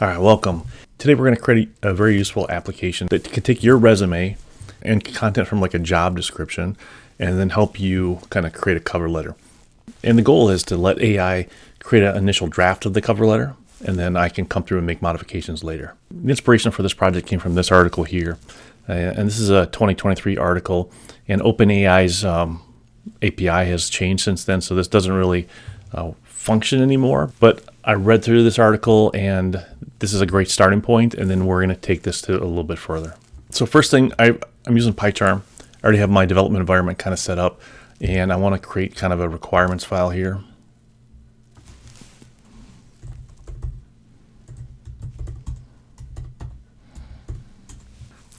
All right, welcome. Today we're going to create a very useful application that can take your resume and content from like a job description and then help you kind of create a cover letter. And the goal is to let AI create an initial draft of the cover letter, and then I can come through and make modifications later. The inspiration for this project came from this article here. And this is a 2023 article, and OpenAI's API has changed since then, so this doesn't really function anymore. But I read through this article, and this is a great starting point, and then we're going to take this to a little bit further. So first thing, I'm using PyCharm. I already have my development environment kind of set up, and I want to create kind of a requirements file here.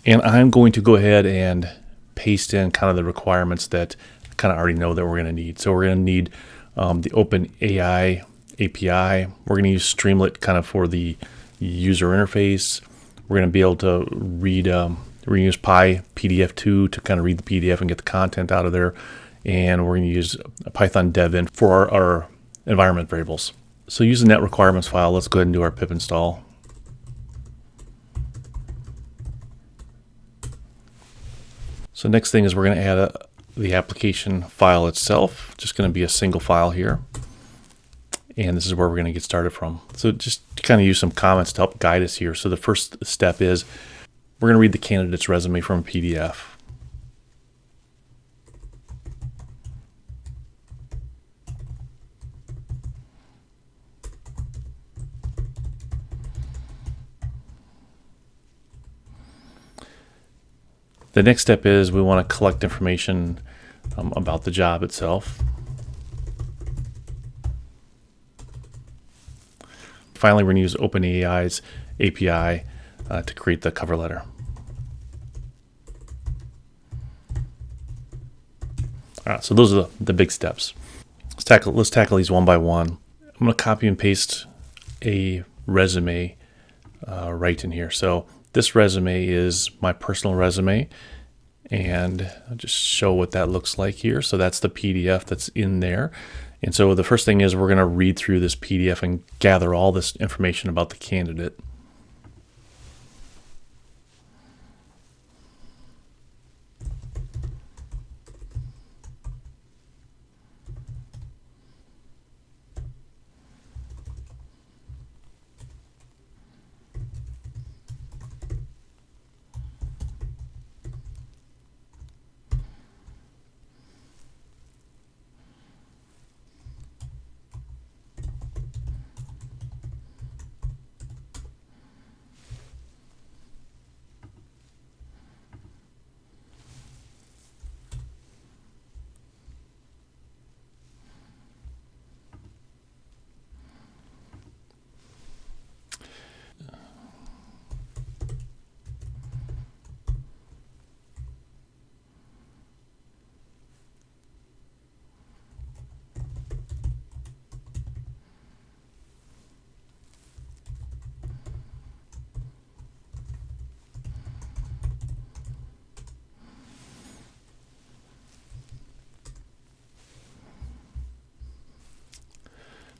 And I'm going to go ahead and paste in kind of the requirements that I kind of already know that we're going to need. So we're going to need the OpenAI API. We're going to use Streamlit kind of for the user interface. We're going to be able to read, we're going to use PyPDF2 to kind of read the PDF and get the content out of there. And we're going to use a Python devin for our environment variables. So using that requirements file, let's go ahead and do our pip install. So next thing is we're going to add the application file itself. Just going to be a single file here. And this is where we're going to get started from. So just to kind of use some comments to help guide us here. So the first step is we're going to read the candidate's resume from a PDF. The next step is we want to collect information about the job itself. Finally, we're going to use OpenAI's API to create the cover letter. All right, so those are the big steps. Let's tackle these one by one. I'm going to copy and paste a resume right in here. So this resume is my personal resume, and I'll just show what that looks like here. So that's the PDF that's in there. And so the first thing is we're going to read through this PDF and gather all this information about the candidate.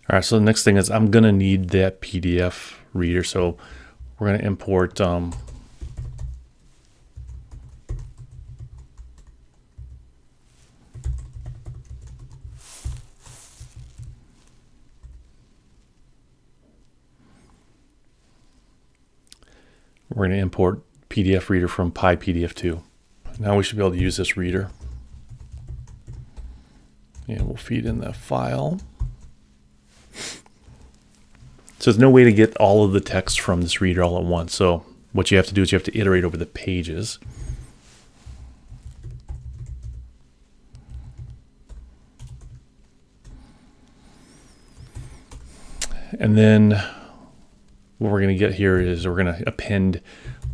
All right, so the next thing is I'm going to need that PDF reader. So we're going to import PDF reader from PyPDF2. Now we should be able to use this reader. And we'll feed in the file. So there's no way to get all of the text from this reader all at once. So what you have to do is you have to iterate over the pages. And then what we're going to get here is we're going to append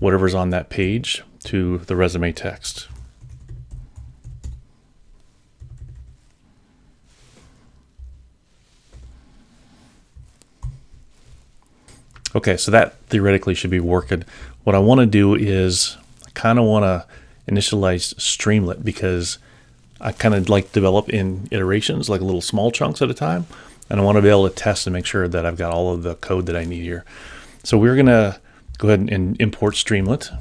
whatever's on that page to the resume text. Okay, so that theoretically should be working. What I want to do is I kind of want to initialize Streamlit because I kind of like to develop in iterations, like little small chunks at a time. And I want to be able to test and make sure that I've got all of the code that I need here. So we're going to go ahead and import Streamlit.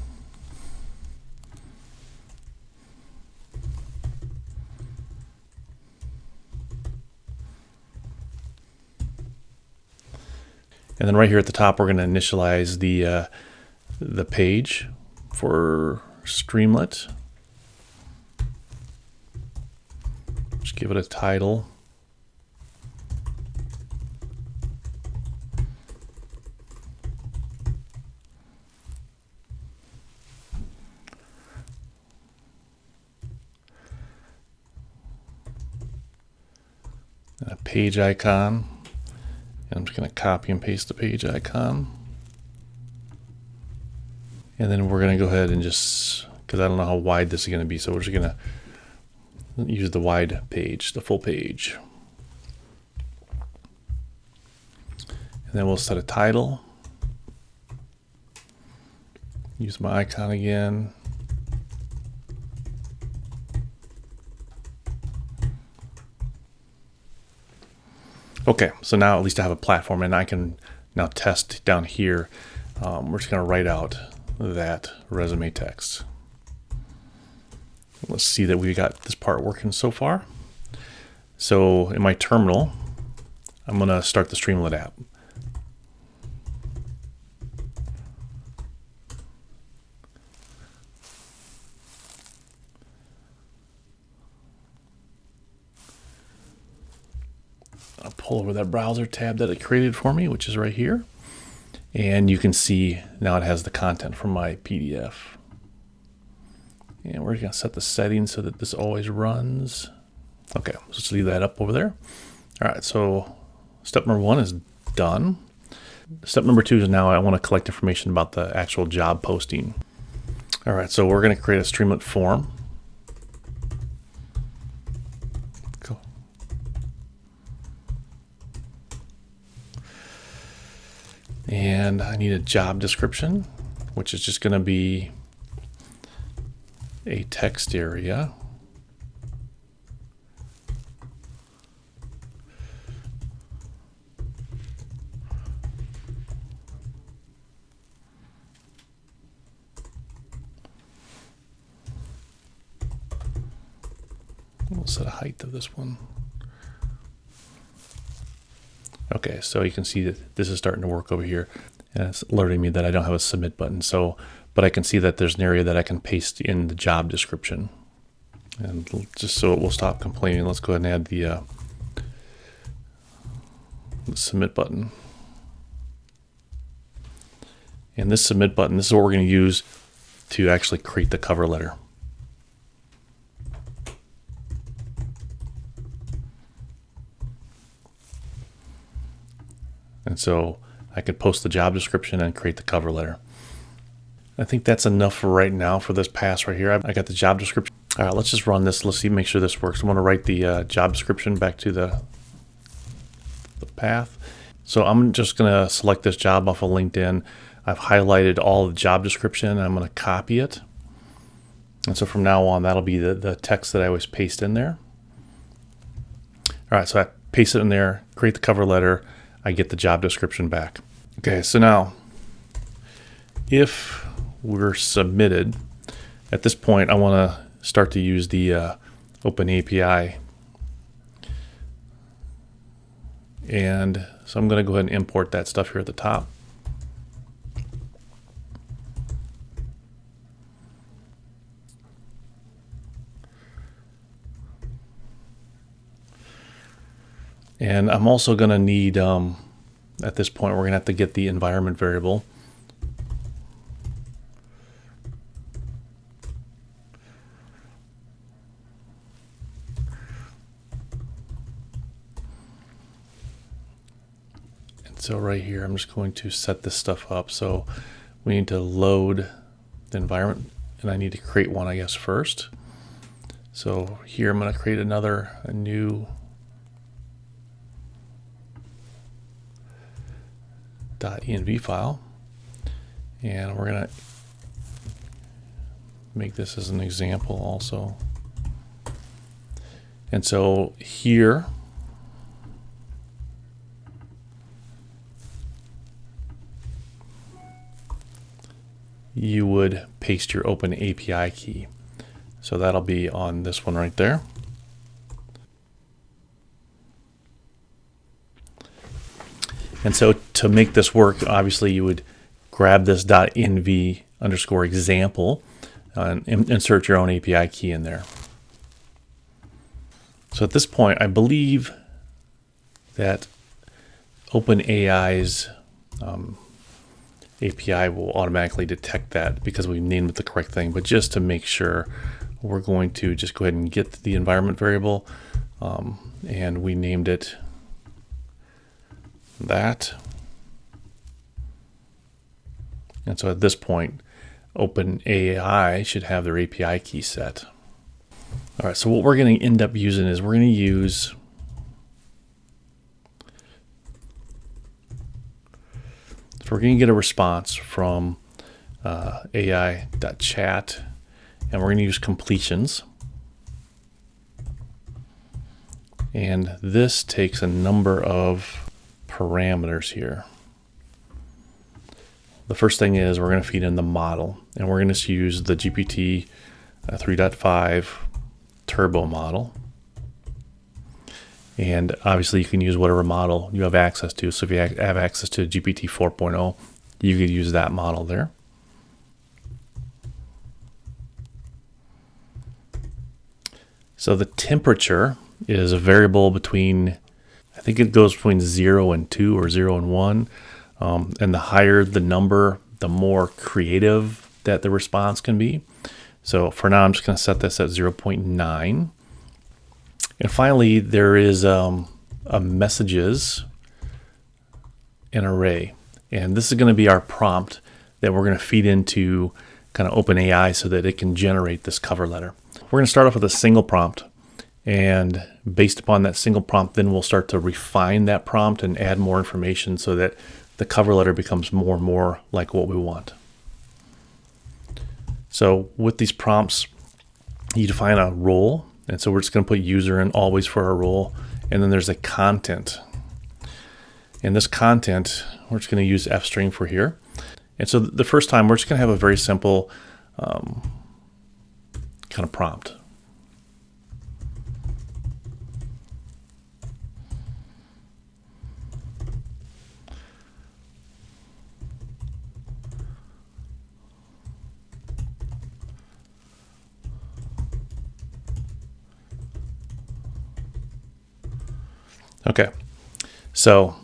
And then right here at the top, we're going to initialize the page for Streamlit. Just give it a title. A page icon. And I'm just going to copy and paste the page icon. And then we're going to go ahead and just, because I don't know how wide this is going to be, so we're just going to use the wide page, the full page. And then we'll set a title. Use my icon again. Okay, so now at least I have a platform, and I can now test down here. We're just going to write out that resume text. Let's see that we got this part working so far. So in my terminal, I'm going to start the Streamlit app. I'll pull over that browser tab that it created for me, which is right here. And you can see now it has the content from my PDF. And we're going to set the settings so that this always runs. Okay, let's just leave that up over there. All right, so step number 1 is done. Step number 2 is now I want to collect information about the actual job posting. All right, so we're going to create a Streamlit form. And I need a job description, which is just going to be a text area. We'll set a height of this one. Okay, so you can see that this is starting to work over here, and it's alerting me that I don't have a submit button. So, but I can see that there's an area that I can paste in the job description. And just so it will stop complaining, let's go ahead and add the submit button. And this submit button, this is what we're going to use to actually create the cover letter. And so I could post the job description and create the cover letter. I think that's enough for right now for this pass right here. I got the job description. All right, let's just run this. Let's see, make sure this works. I'm going to write the job description back to the path. So I'm just going to select this job off of LinkedIn. I've highlighted all the job description, and I'm going to copy it. And so from now on, that'll be the text that I always paste in there. All right, so I paste it in there, create the cover letter. I get the job description back. Okay, so now if we're submitted, at this point I want to start to use the Open API. And so I'm going to go ahead and import that stuff here at the top. And I'm also going to need, at this point, we're going to have to get the environment variable. And so right here, I'm just going to set this stuff up. So we need to load the environment, and I need to create one, I guess, first. So here I'm going to create a new .env file, and we're going to make this as an example also. And so here you would paste your open API key. So that'll be on this one right there. And so to make this work, obviously you would grab this .nv_example and insert your own API key in there. So at this point, I believe that OpenAI's API will automatically detect that because we named it the correct thing. But just to make sure, we're going to just go ahead and get the environment variable, and we named it that. And so at this point, OpenAI should have their API key set. All right, so what we're going to end up using is we're going to use we're going to get a response from AI.chat, and we're going to use completions. And this takes a number of parameters here. The first thing is we're going to feed in the model, and we're going to use the GPT 3.5 turbo model. And obviously you can use whatever model you have access to. So if you have access to GPT 4.0, you could use that model there. So the temperature is a variable between, I think it goes between 0 and 2 or 0 and 1. And the higher the number, the more creative that the response can be. So for now, I'm just going to set this at 0.9. And finally, there is a messages an array. And this is going to be our prompt that we're going to feed into kind of OpenAI so that it can generate this cover letter. We're going to start off with a single prompt. And based upon that single prompt, then we'll start to refine that prompt and add more information so that the cover letter becomes more and more like what we want. So with these prompts, you define a role. And so we're just going to put user in always for our role. And then there's a content. And this content, we're just going to use fstring for here. And so the first time, we're just going to have a very simple kind of prompt. Okay, so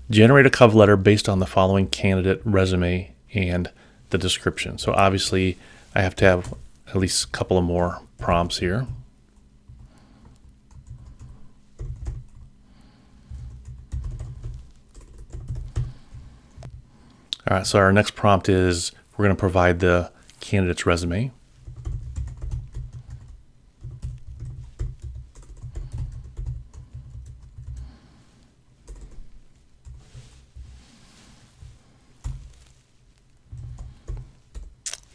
generate a cover letter based on the following candidate resume and the description. So obviously I have to have at least a couple of more prompts here. All right, so our next prompt is we're going to provide the candidate's resume.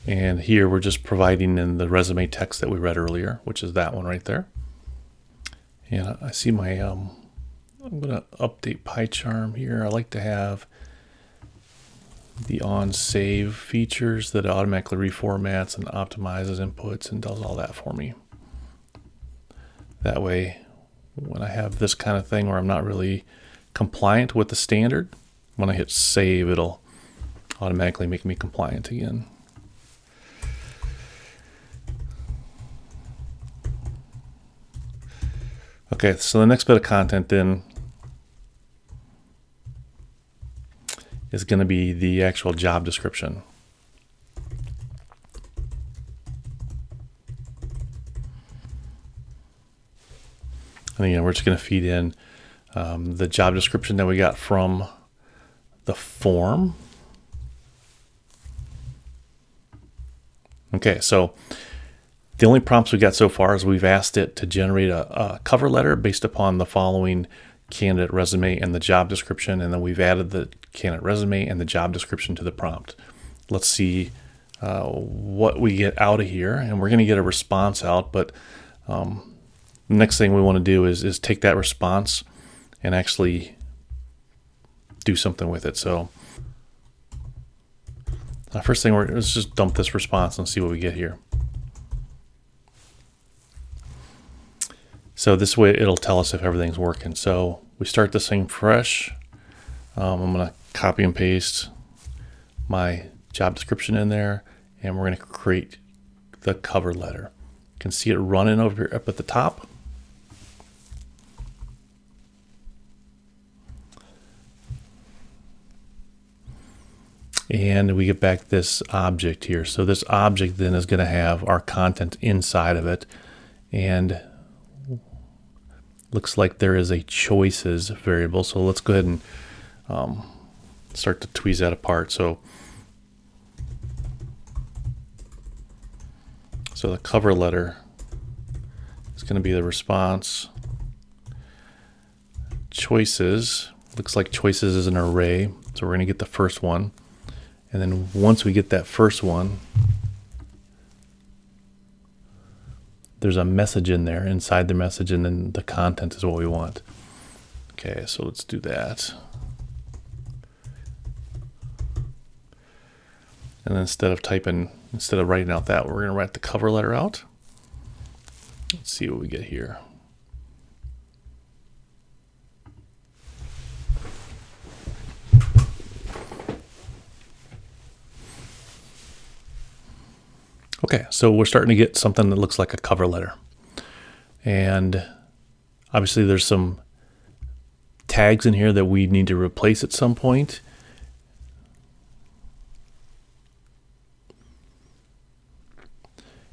And here we're just providing in the resume text that we read earlier, which is that one right there. And I see my, I'm going to update PyCharm here. I like to have the on save features that automatically reformats and optimizes inputs and does all that for me. That way, when I have this kind of thing where I'm not really compliant with the standard, when I hit save, it'll automatically make me compliant again. Okay, so the next bit of content then is going to be the actual job description. And again, we're just going to feed in the job description that we got from the form. Okay, so the only prompts we got so far is we've asked it to generate a cover letter based upon the following candidate resume and the job description, and then we've added the candidate resume and the job description to the prompt. Let's see what we get out of here, and we're going to get a response out, but the next thing we want to do is take that response and actually do something with it. So First thing, let's just dump this response and see what we get here. So this way it'll tell us if everything's working. So we start this thing fresh. I'm going to copy and paste my job description in there, and we're going to create the cover letter. You can see it running over here up at the top. And we get back this object here. So this object then is going to have our content inside of it. And looks like there is a choices variable. So let's go ahead and start to tweeze that apart. So the cover letter is going to be the response. Choices, looks like choices is an array. So we're going to get the first one. And then once we get that first one, there's a message in there inside the message, and then the content is what we want. Okay, so let's do that. And then instead of writing out that, we're going to write the cover letter out. Let's see what we get here. Okay, so we're starting to get something that looks like a cover letter. And obviously there's some tags in here that we need to replace at some point.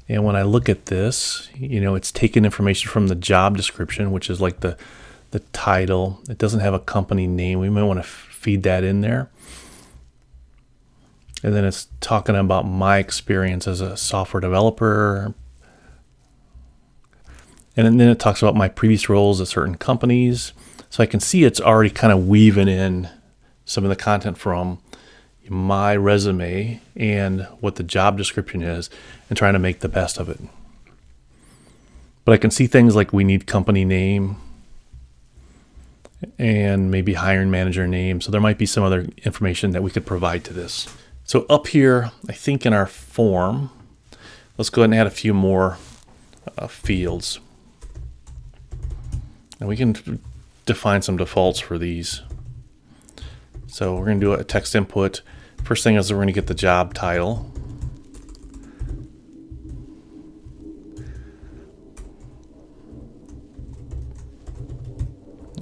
And when I look at this, it's taking information from the job description, which is like the title. It doesn't have a company name. We might want to feed that in there. And then it's talking about my experience as a software developer. And then it talks about my previous roles at certain companies. So I can see it's already kind of weaving in some of the content from my resume and what the job description is and trying to make the best of it. But I can see things like we need company name and maybe hiring manager name. So there might be some other information that we could provide to this. So up here, I think in our form, let's go ahead and add a few more fields. And we can define some defaults for these. So we're going to do a text input. First thing is we're going to get the job title.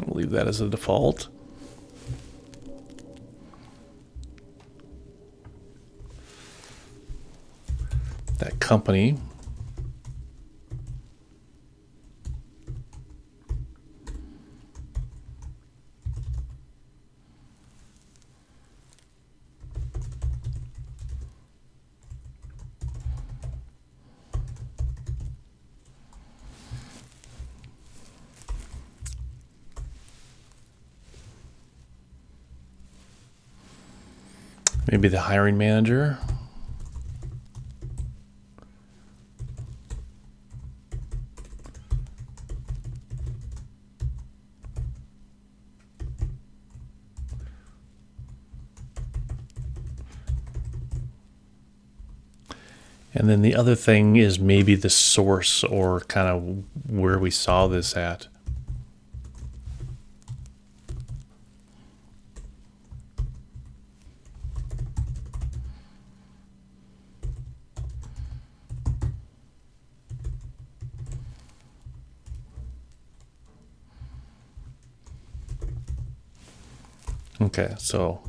We'll leave that as a default. That company. Maybe the hiring manager. And then the other thing is maybe the source or kind of where we saw this at. Okay, so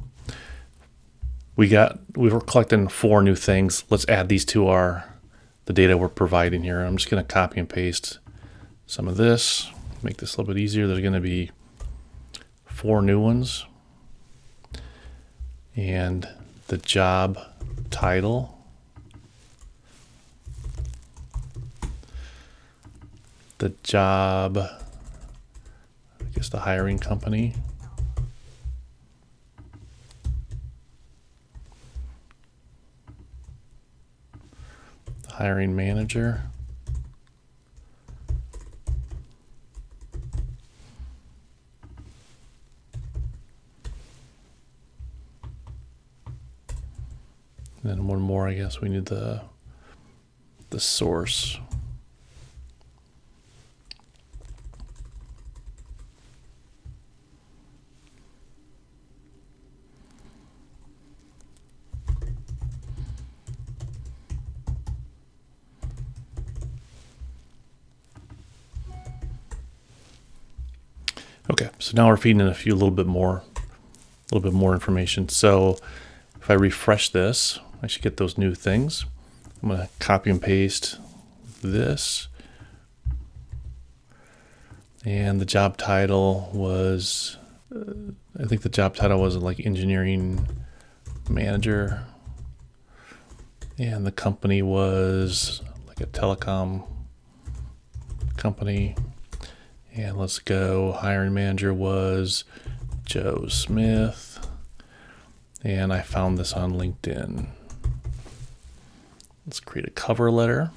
we were collecting 4 new things. Let's add these to the data we're providing here. I'm just going to copy and paste some of this, make this a little bit easier. There's going to be 4 new ones. And the job title. The job, I guess the hiring company. Hiring manager. And then one more, I guess we need the source. Okay, so now we're feeding in a little bit more information. So if I refresh this, I should get those new things. I'm going to copy and paste this. And the job title was, I think the job title was like engineering manager. And the company was like a telecom company. And let's go, hiring manager was Joe Smith. And I found this on LinkedIn. Let's create a cover letter.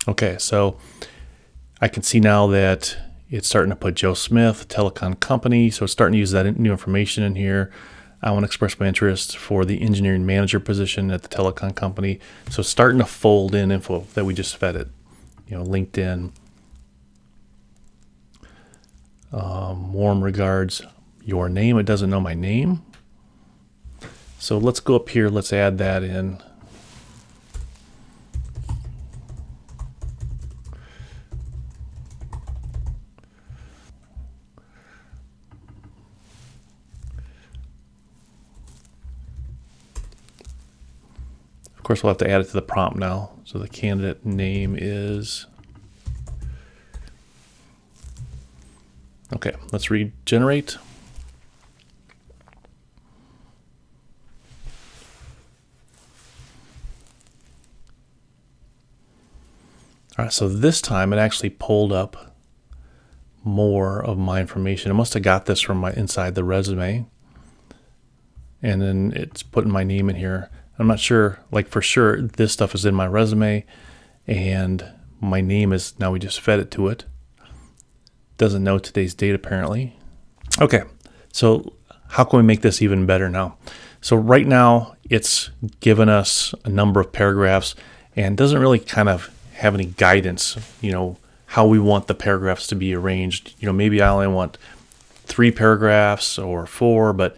Okay, so I can see now that it's starting to put Joe Smith, telecom company. So it's starting to use that new information in here. I want to express my interest for the engineering manager position at the telecom company. So it's starting to fold in info that we just fed it. LinkedIn. Warm regards, your name. It doesn't know my name. So let's go up here. Let's add that in. Of course, we'll have to add it to the prompt now. So the candidate name is, okay, let's regenerate. All right, so this time it actually pulled up more of my information. It must have got this from inside the resume. And then it's putting my name in here. I'm not sure, like for sure, this stuff is in my resume and my name is, now we just fed it to it. Doesn't know today's date apparently. Okay, so how can we make this even better now? So right now it's given us a number of paragraphs and doesn't really kind of have any guidance, how we want the paragraphs to be arranged. Maybe I only want 3 paragraphs or 4, but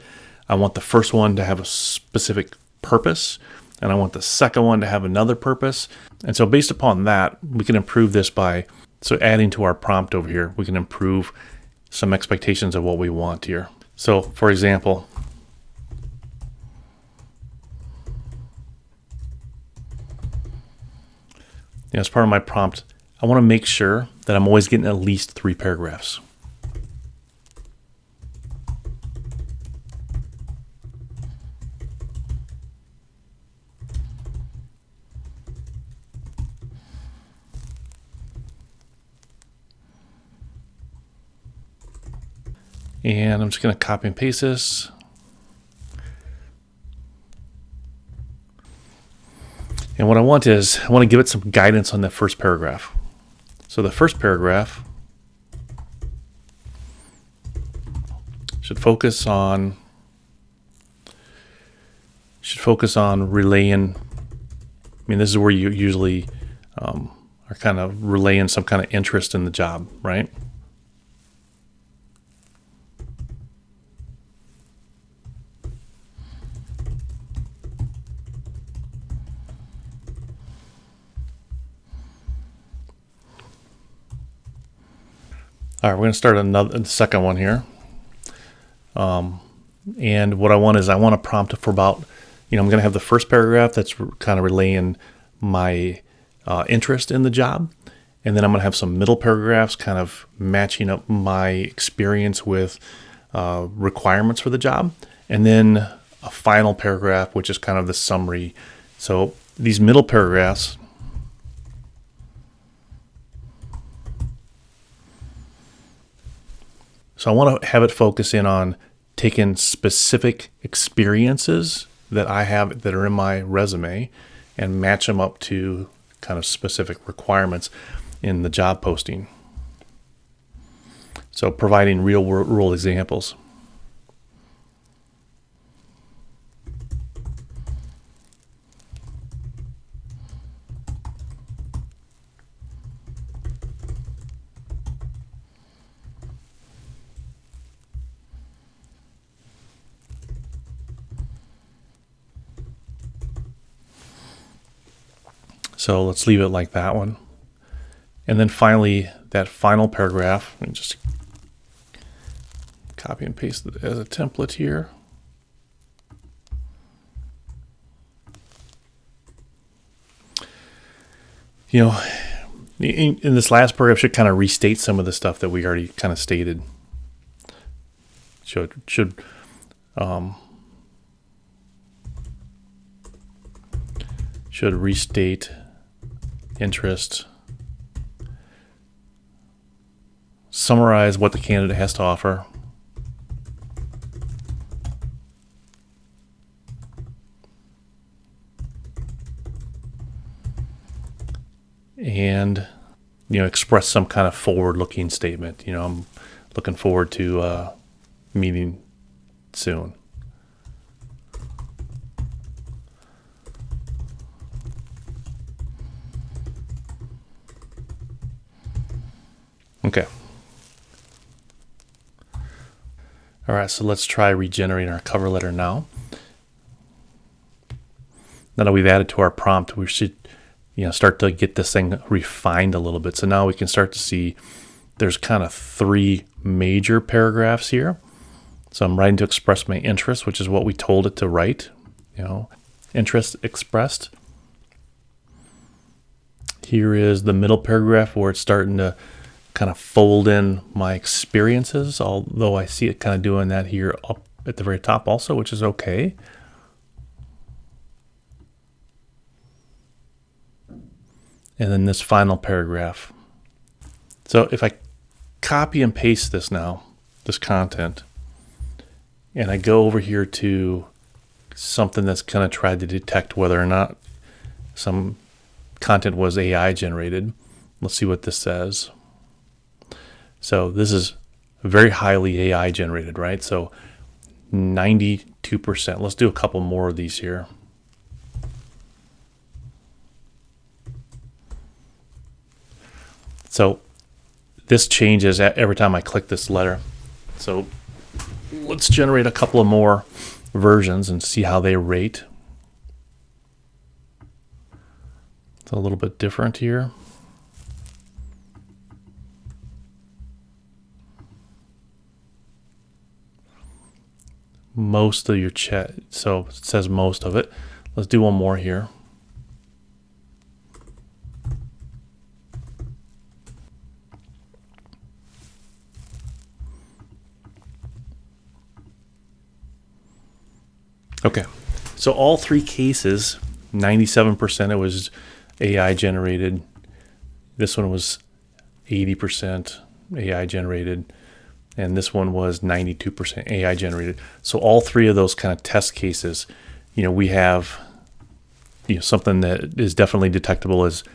I want the first one to have a specific purpose, and I want the second one to have another purpose. And so based upon that, we can improve this by, adding to our prompt over here, we can improve some expectations of what we want here. So for example, as part of my prompt, I want to make sure that I'm always getting at least 3 paragraphs. And I'm just going to copy and paste this. And what I want is, I want to give it some guidance on the first paragraph. So the first paragraph should focus on relaying. This is where you usually are kind of relaying some kind of interest in the job, right? All right, we're going to start the second one here. And what I want is, I want to prompt for about, I'm going to have the first paragraph that's kind of relaying my interest in the job. And then I'm going to have some middle paragraphs kind of matching up my experience with requirements for the job. And then a final paragraph, which is kind of the summary. So these middle paragraphs, so I want to have it focus in on taking specific experiences that I have that are in my resume and match them up to kind of specific requirements in the job posting. So providing real world examples. So let's leave it like that one. And then finally, that final paragraph, and just copy and paste it as a template here. You know, in this last paragraph should kind of restate some of the stuff that we already kind of stated. Should restate interest, summarize what the candidate has to offer, and express some kind of forward-looking statement. I'm looking forward to meeting soon. Okay. All right, so let's try regenerating our cover letter now. Now that we've added to our prompt, we should start to get this thing refined a little bit. So now we can start to see there's kind of 3 major paragraphs here. So I'm writing to express my interest, which is what we told it to write, interest expressed. Here is the middle paragraph where it's starting to kind of fold in my experiences, although I see it kind of doing that here up at the very top also, which is okay. And then this final paragraph. So if I copy and paste this now, this content, and I go over here to something that's kind of tried to detect whether or not some content was AI generated. Let's see what this says. So this is very highly AI generated, right? So 92%. Let's do a couple more of these here. So this changes every time I click this letter. So let's generate a couple of more versions and see how they rate. It's a little bit different here. Most of your chat, so it says most of it. Let's do one more here. Okay, so all 3 cases, 97% it was AI generated. This one was 80% AI generated. And this one was 92% AI generated. So all 3 of those kind of test cases, we have something that is definitely detectable as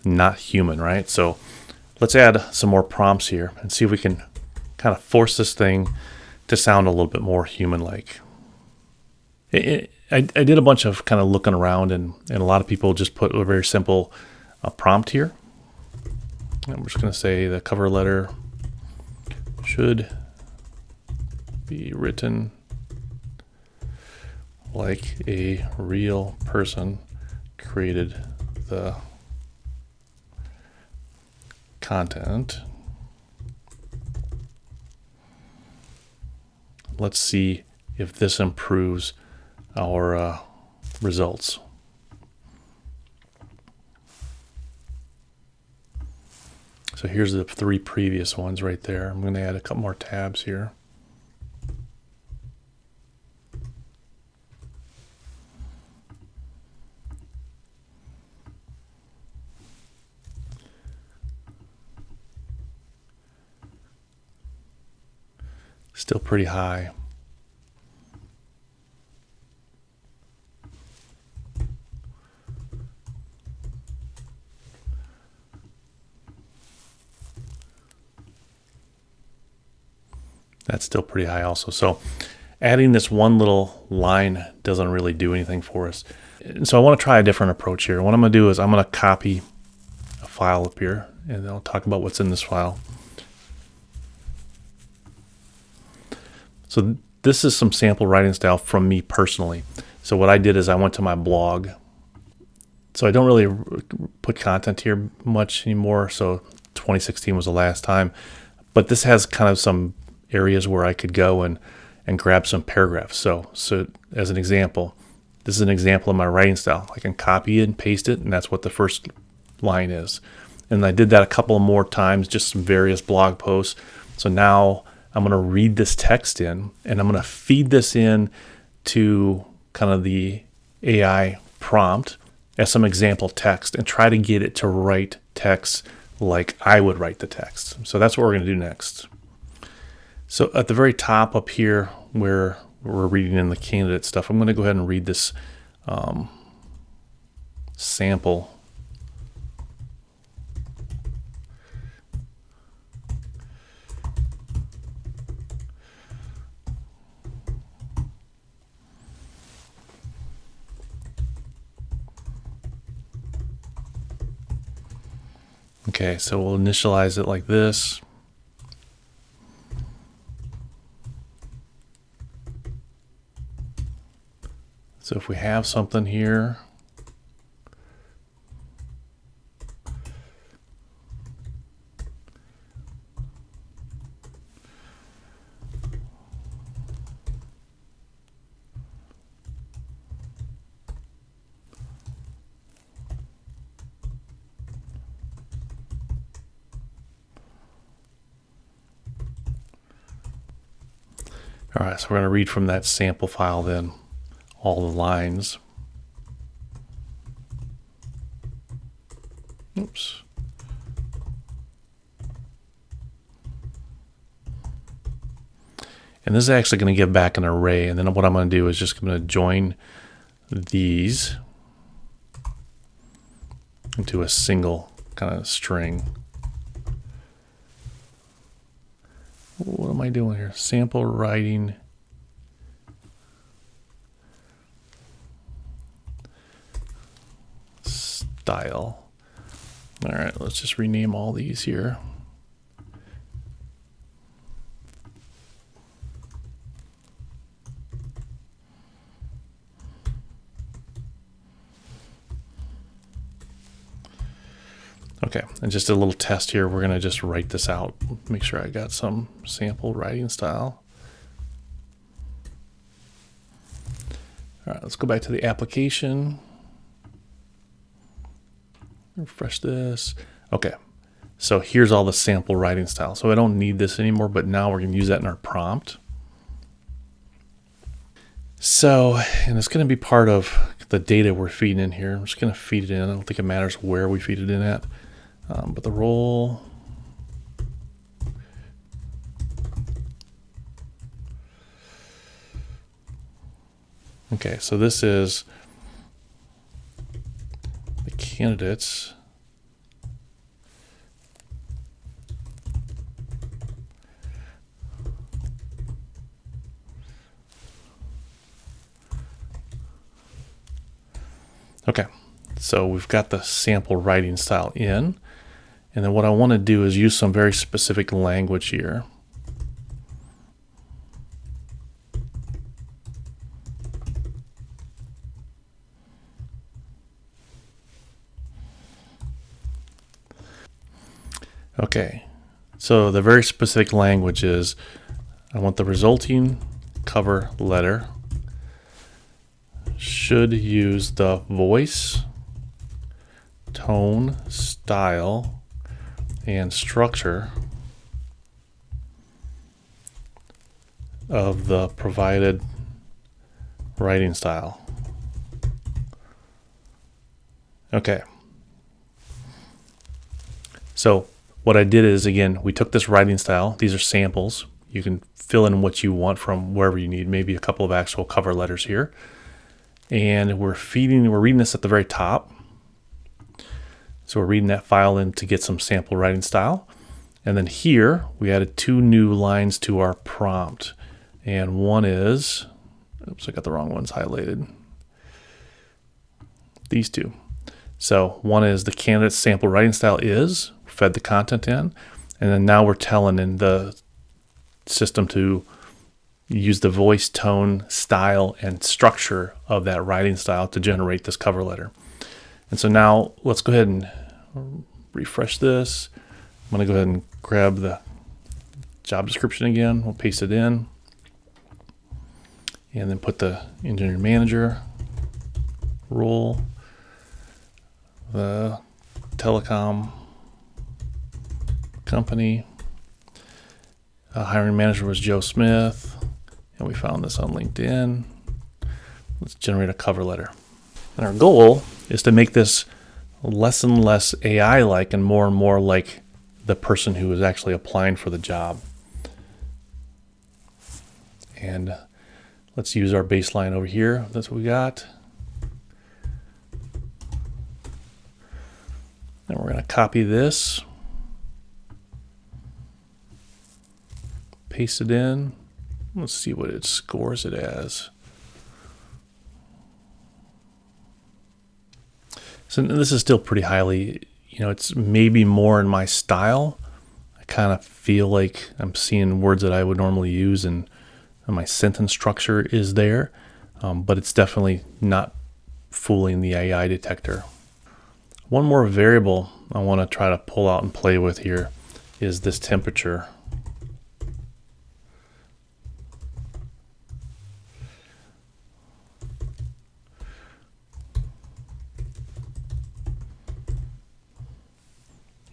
not human, right? So let's add some more prompts here and see if we can kind of force this thing to sound a little bit more human-like. I did a bunch of kind of looking around, and a lot of people just put a very simple prompt here. I'm just going to say the cover letter should be written like a real person created the content. Let's see if this improves our results. So here's the 3 previous ones right there. I'm going to add a couple more tabs here. Still pretty high. That's still pretty high also. So adding this one little line doesn't really do anything for us. And so I want to try a different approach here. What I'm going to do is I'm going to copy a file up here, and I'll talk about what's in this file. So this is some sample writing style from me personally. So what I did is I went to my blog. So I don't really put content here much anymore. So 2016 was the last time. But this has kind of some areas where I could go and grab some paragraphs. So as an example, this is an example of my writing style. I can copy it and paste it, and that's what the first line is. And I did that a couple more times, just some various blog posts. So now I'm going to read this text in, and I'm going to feed this in to kind of the AI prompt as some example text and try to get it to write text like I would write the text. So that's what we're going to do next. So at the very top up here where we're reading in the candidate stuff, I'm going to go ahead and read this sample. Okay, so we'll initialize it like this. So if we have something here, all right, so we're going to read from that sample file then, all the lines. Oops. And this is actually going to give back an array. And then what I'm going to do is just going to join these into a single kind of string. What am I doing here? Sample writing. Style. All right, let's just rename all these here. Okay, and just a little test here. We're going to just write this out. Make sure I got some sample writing style. All right, let's go back to the application. Refresh this. Okay, so here's all the sample writing style. So I don't need this anymore, but now we're going to use that in our prompt. So, and it's going to be part of the data we're feeding in here. I'm just going to feed it in. I don't think it matters where we feed it in at. But the role, okay, so this is the candidates. Okay, so we've got the sample writing style in. And then what I want to do is use some very specific language here. Okay, so the very specific language is I want the resulting cover letter should use the voice, tone, style, and structure of the provided writing style. Okay. So what I did is, again, we took this writing style. These are samples. You can fill in what you want from wherever you need, maybe a couple of actual cover letters here. And we're reading this at the very top. So we're reading that file in to get some sample writing style. And then here we added 2 new lines to our prompt. And one is, oops, I got the wrong ones highlighted. These 2. So one is the candidate's sample writing style is, fed the content in, and then now we're telling in the system to use the voice, tone, style, and structure of that writing style to generate this cover letter. And so now let's go ahead and refresh this. I'm going to go ahead and grab the job description again. We'll paste it in and then put the engineering manager role, the telecom company. Hiring manager was Joe Smith, and we found this on LinkedIn. Let's generate a cover letter. And our goal is to make this less and less AI-like and more like the person who is actually applying for the job. And let's use our baseline over here. That's what we got. And we're going to copy this, paste it in. Let's see what it scores it as. So this is still pretty highly, it's maybe more in my style. I kind of feel like I'm seeing words that I would normally use, and my sentence structure is there, but it's definitely not fooling the AI detector. One more variable I want to try to pull out and play with here is this temperature.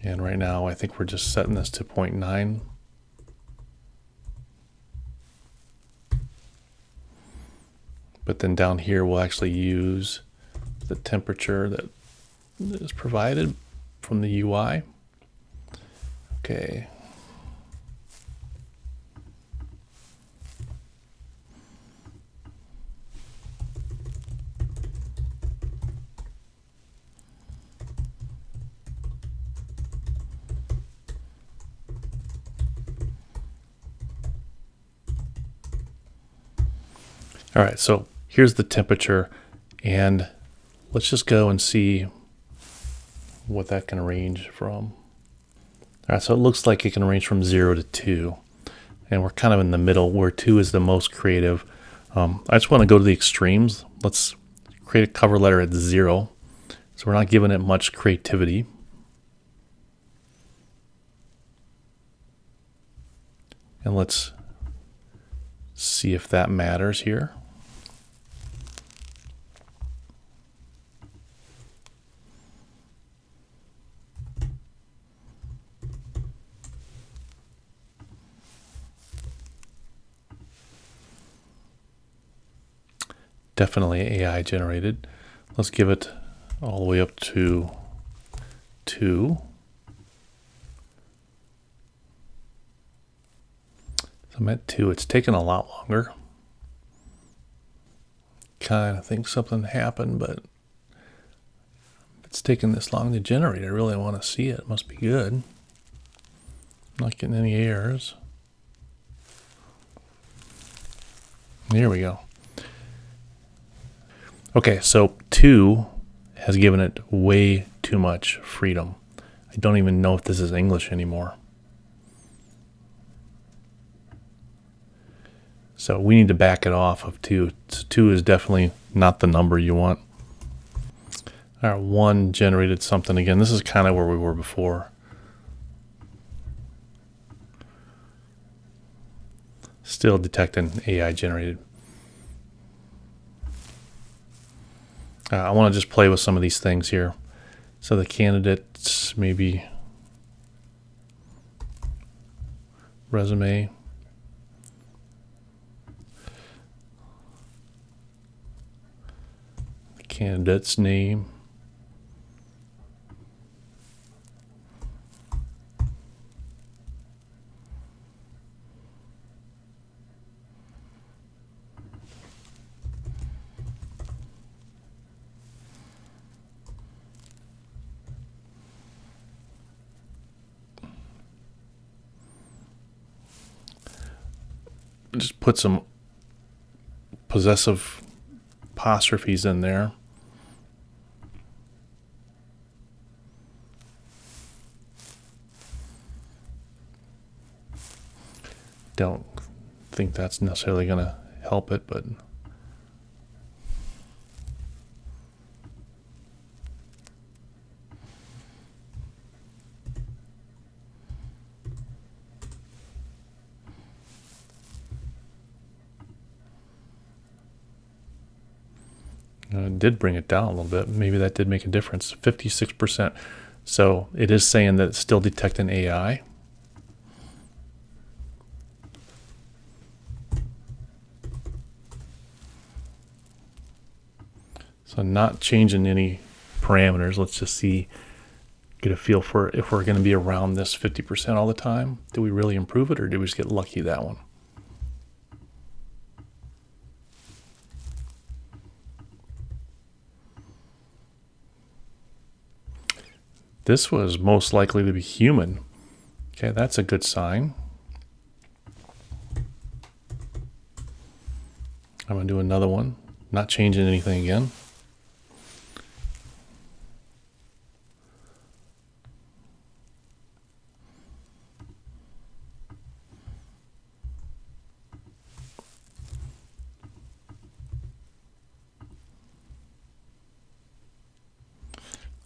And right now I think we're just setting this to 0.9. But then down here we'll actually use the temperature that is provided from the UI. Okay. All right, so here's the temperature, and let's just go and see what that can range from. All right, so it looks like it can range from 0 to 2, and we're kind of in the middle where 2 is the most creative. I just want to go to the extremes. Let's create a cover letter at 0, so we're not giving it much creativity. And let's see if that matters here. Definitely AI generated. Let's give it all the way up to 2. So I'm at 2. It's taken a lot longer. Kind of think something happened, but it's taken this long to generate. I really want to see it. It must be good. I'm not getting any errors. Here we go. Okay, so 2 has given it way too much freedom. I don't even know if this is English anymore. So we need to back it off of 2. 2 is definitely not the number you want. All right, 1 generated something again. This is kind of where we were before. Still detecting AI generated. I want to just play with some of these things here. So the candidates, maybe resume. The candidate's name. just put some possessive apostrophes in there. Don't think that's necessarily going to help it, but it did bring it down a little bit. Maybe that did make a difference. 56%. So it is saying that it's still detecting AI. So not changing any parameters. Let's just see, get a feel for if we're going to be around this 50% all the time. Do we really improve it, or did we just get lucky that one? This was most likely to be human. Okay, that's a good sign. I'm going to do another one. Not changing anything again.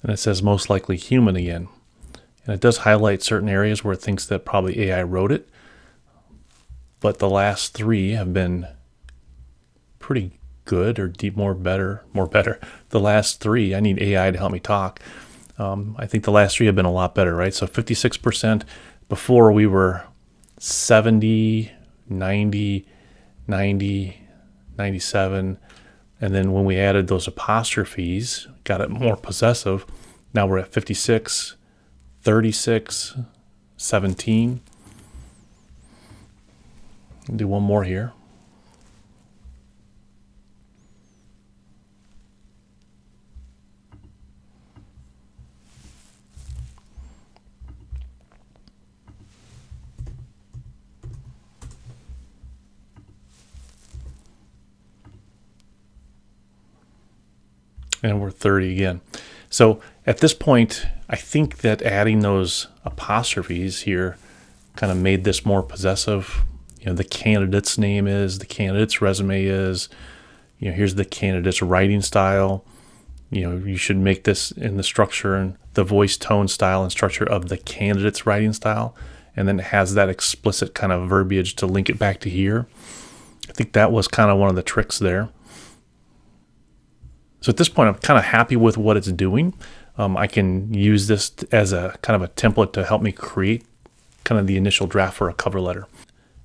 And it says most likely human again. And it does highlight certain areas where it thinks that probably AI wrote it. But the last three have been pretty good, or deep, more better. The last three, I need AI to help me talk. I think the last three have been a lot better, right? So 56%. Before we were 70, 90, 90, 97. And then when we added those apostrophes, got it more possessive. Now we're at 56, 36, 17. I'll do one more here. And we're 30 again. So at this point, I think that adding those apostrophes here kind of made this more possessive. You know, the candidate's name is, the candidate's resume is, you know, here's the candidate's writing style. You know, you should make this in the structure and the voice, tone, style, and structure of the candidate's writing style. And then it has that explicit kind of verbiage to link it back to here. I think that was kind of one of the tricks there. So at this point, I'm kind of happy with what it's doing. I can use this as a kind of a template to help me create kind of the initial draft for a cover letter.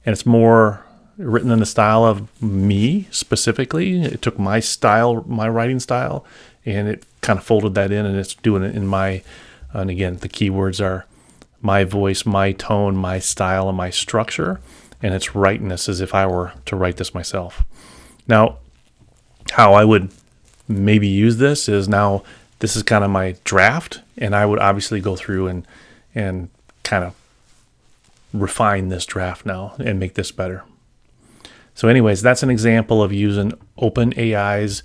And it's more written in the style of me specifically. It took my style, my writing style, and it kind of folded that in, and it's doing it in my, and again, the keywords are my voice, my tone, my style, and my structure. And it's writing this as if I were to write this myself. Now, how I would maybe use this is, now this is kind of my draft, and I would obviously go through and kind of refine this draft now and make this better. So anyways, that's an example of using OpenAI's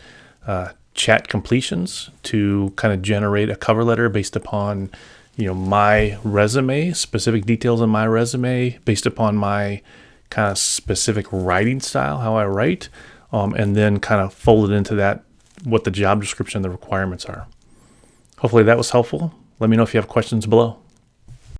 chat completions to kind of generate a cover letter based upon, you know, my resume, specific details in my resume, based upon my kind of specific writing style, how I write, and then kind of fold it into that, what the job description and the requirements are. Hopefully that was helpful. Let me know if you have questions below.